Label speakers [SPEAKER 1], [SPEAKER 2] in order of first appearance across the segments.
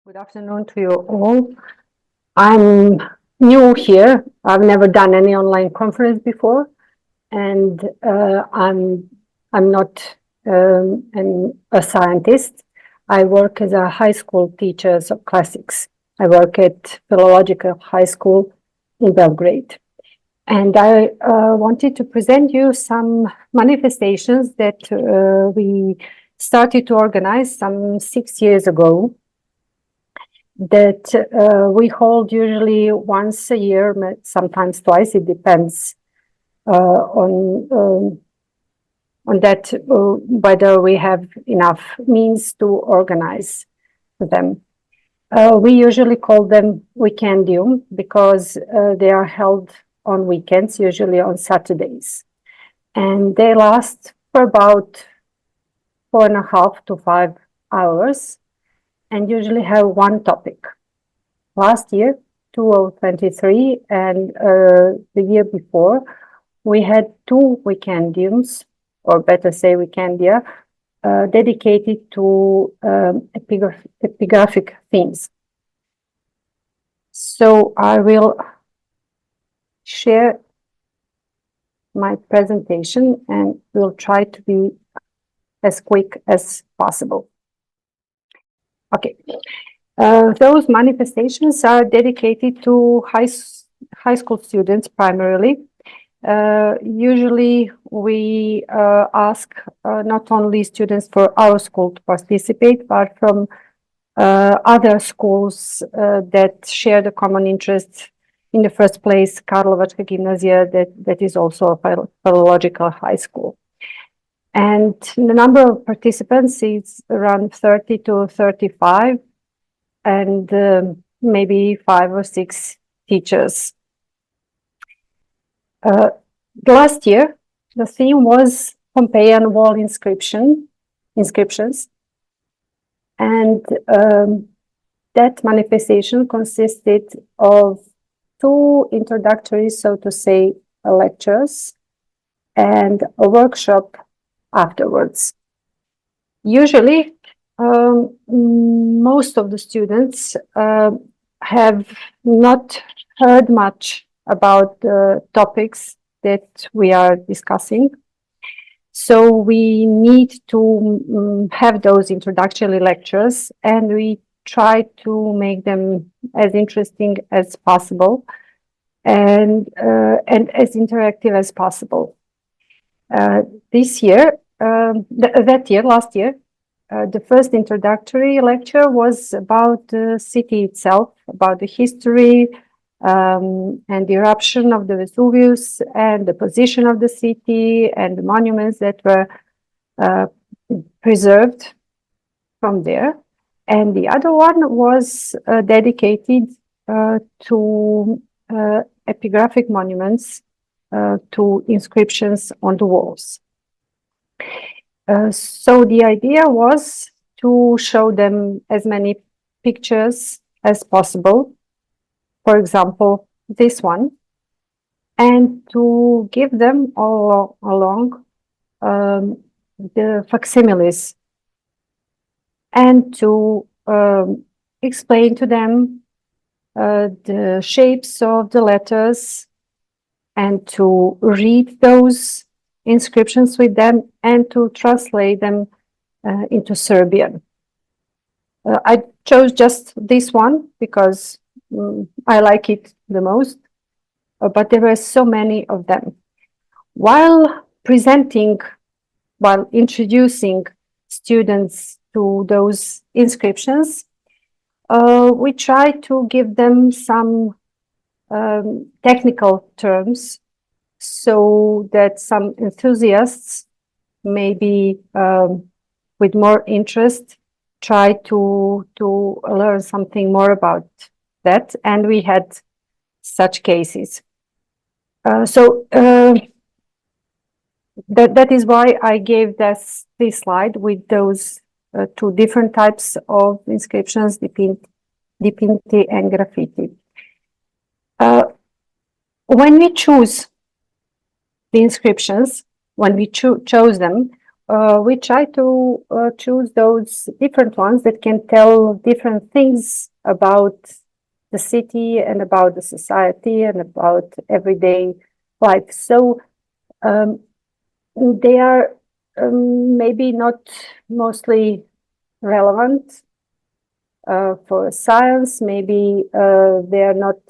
[SPEAKER 1] Good afternoon to you all. I'm new here. I've never done any online conference before, and I'm not a scientist. I work as a high school teacher of classics. I work at Philological High School in Belgrade, and I wanted to present you some manifestations that we started to organize some 6 years ago, that we hold usually once a year, sometimes twice. It depends on that, whether we have enough means to organize them. We usually call them Weekendium because they are held on weekends, usually on Saturdays, and they last for about 4.5 to 5 hours, and usually have one topic. Last year, 2023, and the year before, we had two Weekendiums, or better say Weekendia, dedicated to epigraphic themes. So I will share my presentation and will try to be as quick as possible. Okay, those manifestations are dedicated to high school students primarily. Usually we ask not only students for our school to participate, but from other schools that share the common interest. In the first place, Karlovačka Gimnazija, that is also a philological high school. And the number of participants is around 30 to 35, and maybe 5 or 6 teachers. Last year, the theme was Pompeian wall inscriptions, and that manifestation consisted of 2 introductory, so to say, lectures and a workshop afterwards. Usually, most of the students have not heard much about the topics that we are discussing. So we need to have those introductory lectures, and we try to make them as interesting as possible and as interactive as possible. Last year, the first introductory lecture was about the city itself, about the history and the eruption of the Vesuvius and the position of the city and the monuments that were preserved from there. And the other one was dedicated to epigraphic monuments, to inscriptions on the walls. So the idea was to show them as many pictures as possible, for example, this one, and to give them all along the facsimiles, and to explain to them the shapes of the letters, and to read those inscriptions with them, and to translate them into Serbian. I chose just this one because I like it the most, but there were so many of them. While introducing students to those inscriptions, we try to give them some technical terms, so that some enthusiasts, maybe with more interest, try to learn something more about that. And we had such cases. So that is why I gave this slide with those 2 different types of inscriptions, dipinti and graffiti. When we choose the inscriptions, when we chose them, we try to choose those different ones that can tell different things about the city and about the society and about everyday life. So they are maybe not mostly relevant for science. Maybe they are not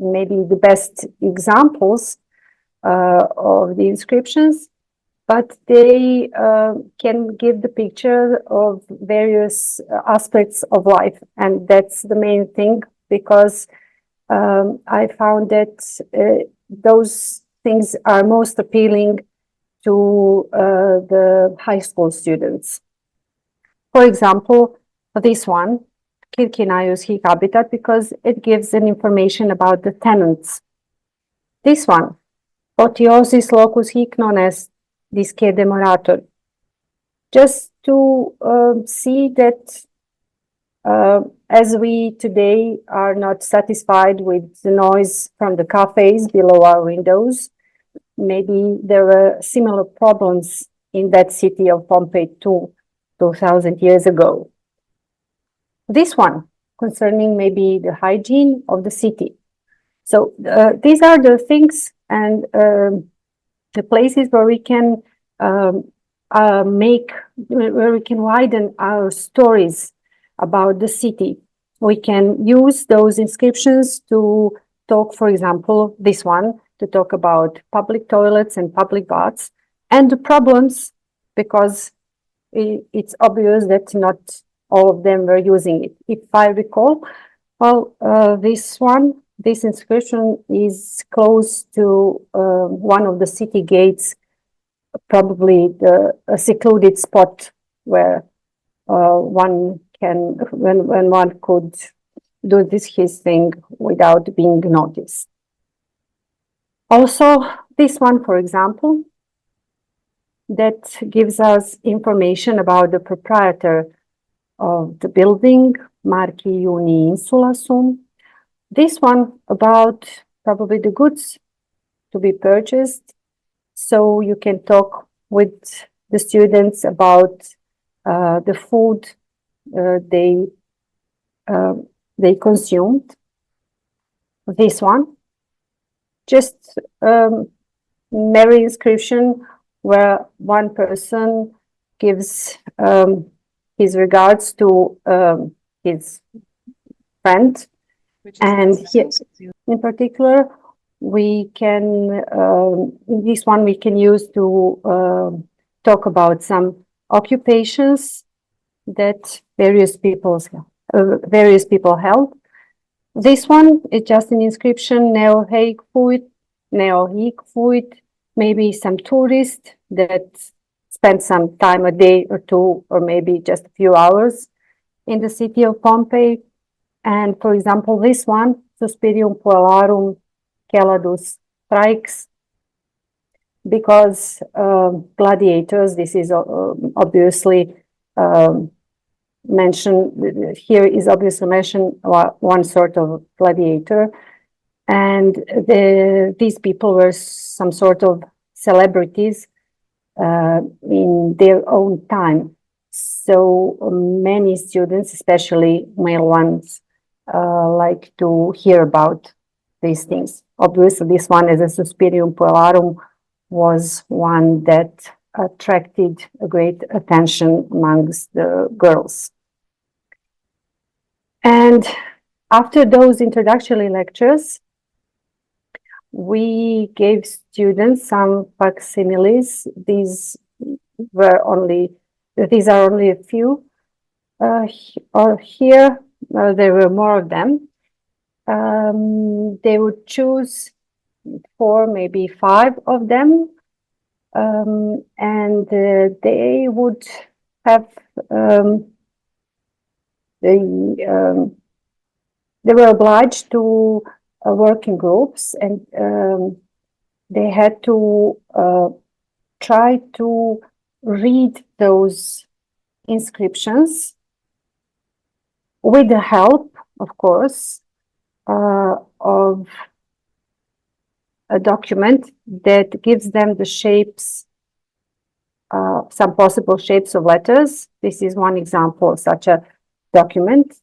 [SPEAKER 1] maybe the best examples of the inscriptions, but they can give the picture of various aspects of life. And that's the main thing, because I found that those things are most appealing to the high school students. For example, this one, Kirkinaios hic habitat, because it gives an information about the tenants. This one, Potiosis locus hic non est disque demorator. Just to see that as we today are not satisfied with the noise from the cafes below our windows, maybe there were similar problems in that city of Pompeii 2,000 years ago. This one, concerning maybe the hygiene of the city. So these are the things and the places where we can where we can widen our stories about the city. We can use those inscriptions to talk, for example, this one, to talk about public toilets and public baths and the problems, because it's obvious that not all of them were using it. If I recall, well, this inscription is close to one of the city gates, probably a secluded spot where one can, when one could do his thing without being noticed. Also, this one, for example, that gives us information about the proprietor of the building, Marci Iuni Insula Sum. This one about probably the goods to be purchased. So you can talk with the students about the food they consumed. This one, just merry inscription where one person gives his regards to his friend, and here, in particular, we can in this one we can use to talk about some occupations that various people held. This one is just an inscription, neo hic fuit, maybe some tourist that spent some time, a day or two, or maybe just a few hours in the city of Pompeii. And for example, this one, Suspirium puellarum celadus strikes, because gladiators, this is obviously mentioned, here is obviously mentioned one sort of gladiator. And these people were some sort of celebrities in their own time. So many students, especially male ones, like to hear about these things. Obviously, this one as a Suspirium puellarum was one that attracted a great attention amongst the girls. And after those introductory lectures, we gave students some facsimiles. These are only a few. Here, there were more of them. They would choose 4, maybe 5 of them, and they would have they were obliged to work in groups, and they had to try to read those inscriptions with the help, of course, of a document that gives them the shapes some possible shapes of letters. This is one example of such a document.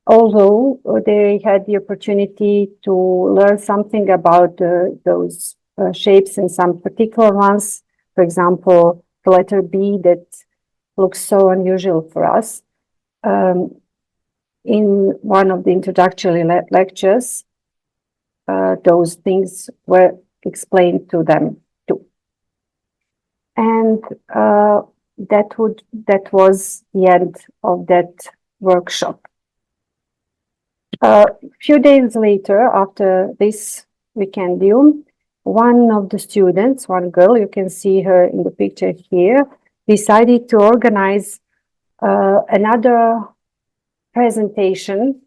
[SPEAKER 1] Although they had the opportunity to learn something about those shapes and some particular ones. For example, the letter B that looks so unusual for us. In one of the introductory lectures, those things were explained to them too. And that was the end of that workshop. A few days later, after this Weekendium, one of the students, one girl, you can see her in the picture here, decided to organize another presentation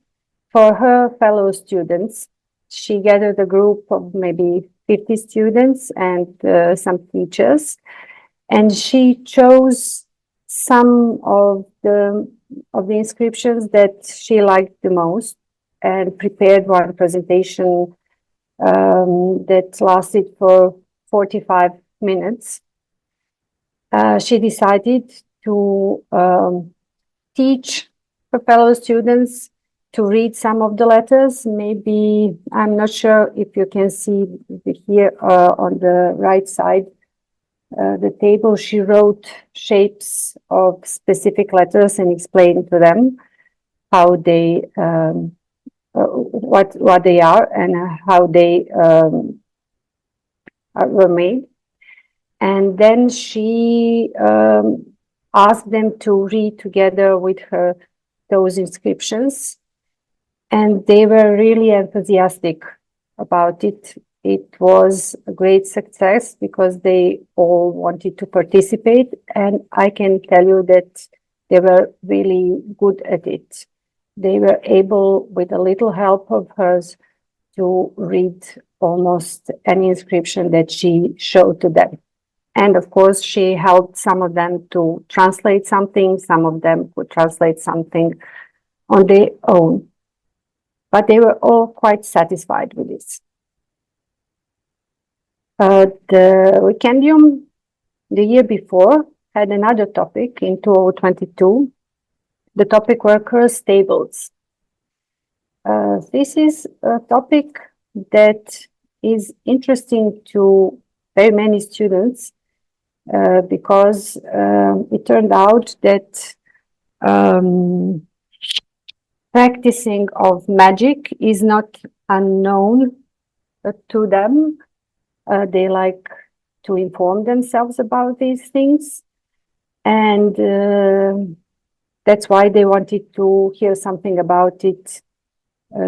[SPEAKER 1] for her fellow students. She gathered a group of maybe 50 students and some teachers, and she chose some of the inscriptions that she liked the most and prepared one presentation that lasted for 45 minutes. She decided to teach her fellow students to read some of the letters. Maybe, I'm not sure if you can see here on the right side, the table. She wrote shapes of specific letters and explained to them how they what they are and how they were made. And then she asked them to read together with her those inscriptions, and they were really enthusiastic about it. It was a great success because they all wanted to participate, and I can tell you that they were really good at it. They were able, with a little help of hers, to read almost any inscription that she showed to them. And of course, she helped some of them to translate something. Some of them could translate something on their own. But they were all quite satisfied with this. The Weekendium, the year before, had another topic in 2022. The topic were curse tables. This is a topic that is interesting to very many students because it turned out that practicing of magic is not unknown to them. They like to inform themselves about these things, and that's why they wanted to hear something about it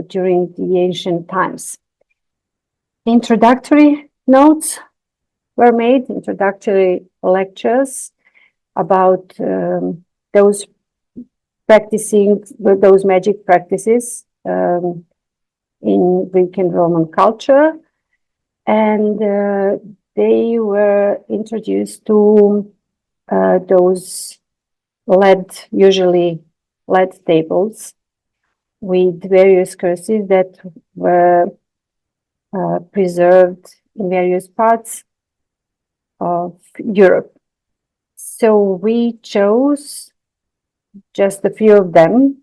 [SPEAKER 1] during the ancient times. Introductory notes were made, introductory lectures about those practicing, those magic practices in Greek and Roman culture. And they were introduced to those usually lead tables with various curses that were preserved in various parts of Europe. So we chose just a few of them.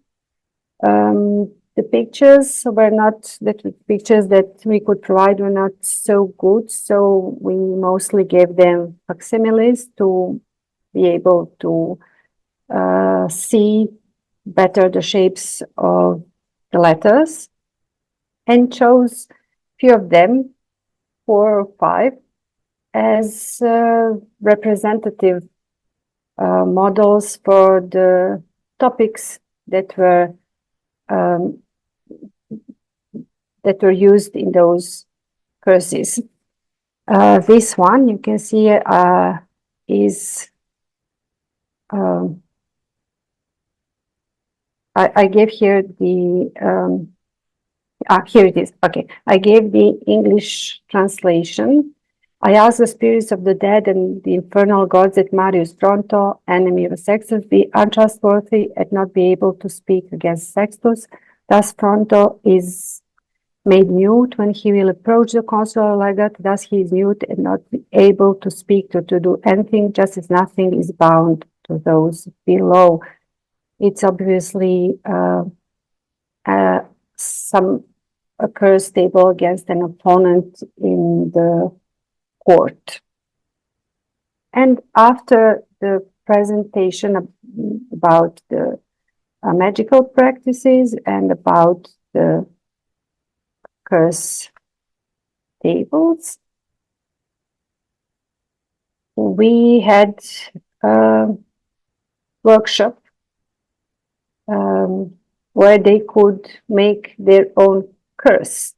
[SPEAKER 1] The pictures were not, the pictures that we could provide were not so good, so we mostly gave them facsimiles to be able to see better the shapes of the letters, and chose a few of them, 4 or 5, as representative models for the topics that were used in those curses. This one you can see is I gave here the here it is. Okay, I gave the English translation. I asked the spirits of the dead and the infernal gods that Marius Fronto, enemy of Sextus, be untrustworthy and not be able to speak against Sextus. Thus Fronto is made mute when he will approach the console like that. Thus he is mute and not be able to speak or to do anything, just as nothing is bound to those below. It's obviously some curse stable against an opponent in the court. And after the presentation about the magical practices and about the curse tables, we had a workshop where they could make their own curse.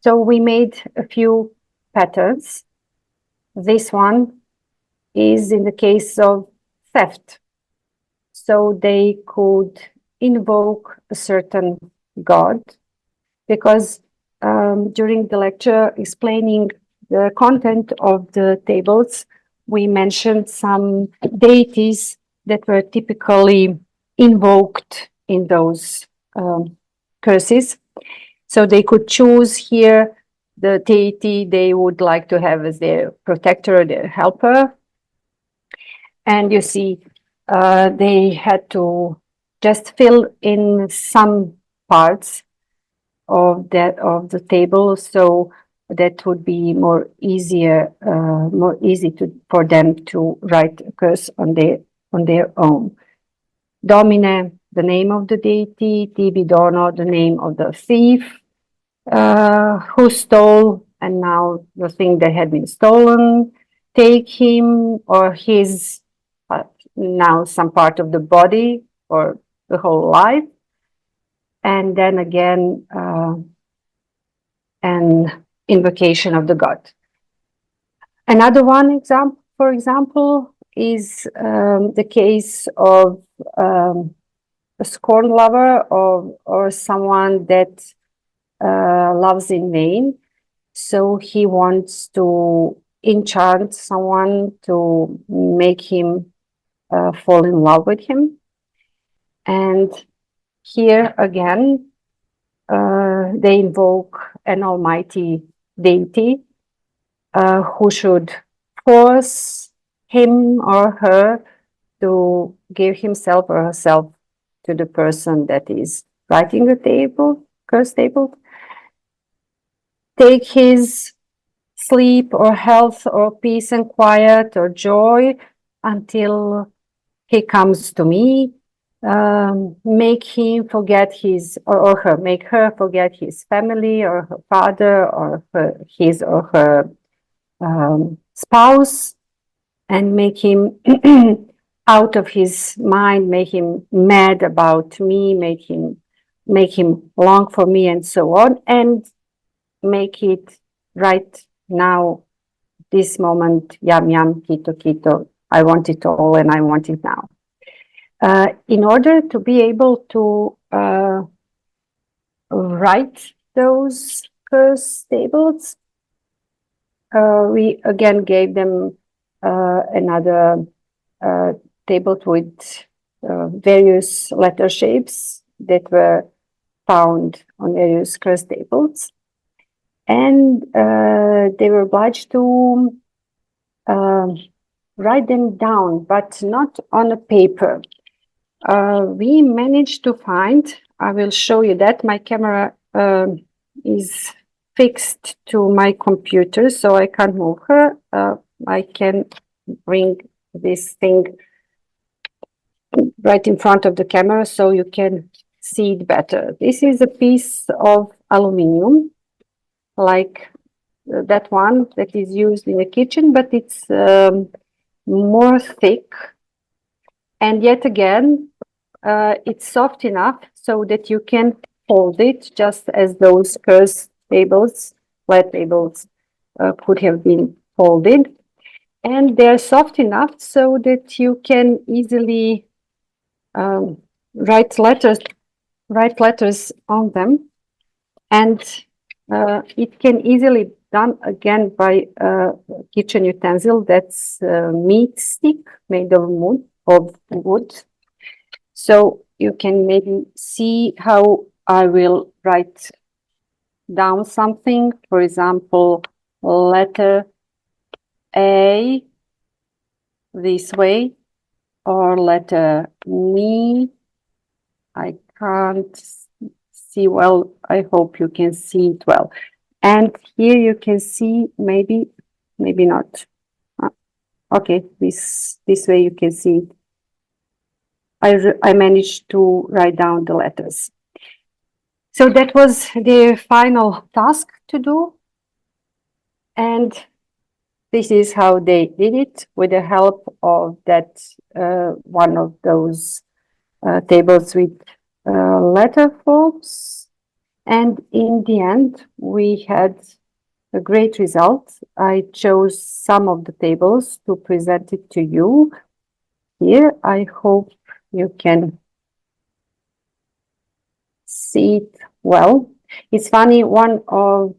[SPEAKER 1] So we made a few patterns. This one is in the case of theft. So they could invoke a certain god, because during the lecture explaining the content of the tables, we mentioned some deities that were typically invoked in those curses. So they could choose here the deity they would like to have as their protector, their helper. And you see, they had to just fill in some parts of the table, so that would be more easy for them to write a curse on their own. Domine, the name of the deity. Tibi dono, the name of the thief who stole, and now the thing that had been stolen. Take him or his, now some part of the body or the whole life. And then again, an invocation of the god. Another one example, for example, is the case of a scorn lover or someone that loves in vain. So he wants to enchant someone to make him fall in love with him. And here again, they invoke an almighty deity who should force him or her to give himself or herself to the person that is writing the table, curse table. Take his sleep or health or peace and quiet or joy until he comes to me. Make him forget his or her, make her forget his family or her father or his or her spouse, and make him out of his mind, make him mad about me, make him long for me, and so on, and make it right now, this moment, yum yum, kito kito, I want it all and I want it now. In order to be able to write those curse tables, we again gave them another table with various letter shapes that were found on various curse tables. And they were obliged to write them down, but not on a paper. We managed to find, I will show you that, my camera is fixed to my computer, so I can't move her. I can bring this thing right in front of the camera so you can see it better. This is a piece of aluminum, like that one that is used in the kitchen, but it's more thick. And yet again, it's soft enough so that you can fold it, just as those curse tables, flat tables, could have been folded. And they're soft enough so that you can easily write letters on them. And it can easily be done again by a kitchen utensil that's a meat stick made of wood. So you can maybe see how I will write down something, for example, letter A this way, or letter me. I can't see well. I hope you can see it well. And here you can see, maybe not. Okay, this way you can see it. I managed to write down the letters. So that was the final task to do. And this is how they did it, with the help of that one of those tables with letter forms. And in the end, we had a great result. I chose some of the tables to present it to you here. I hope you can see it well. It's funny, one of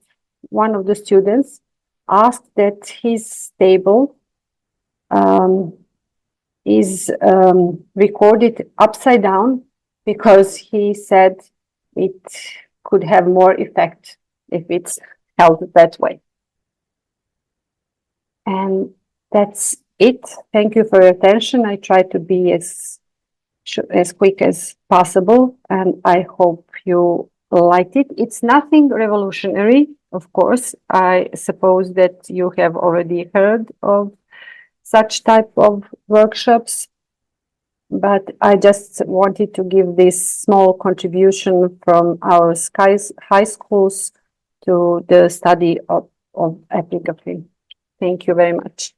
[SPEAKER 1] the students asked that his table is recorded upside down, because he said it could have more effect if it's held that way. And that's it. Thank you for your attention. I try to be as quick as possible, and I hope you liked it. It's nothing revolutionary, of course. I suppose that you have already heard of such type of workshops, but I just wanted to give this small contribution from our high schools to the study of epigraphy. Thank you very much.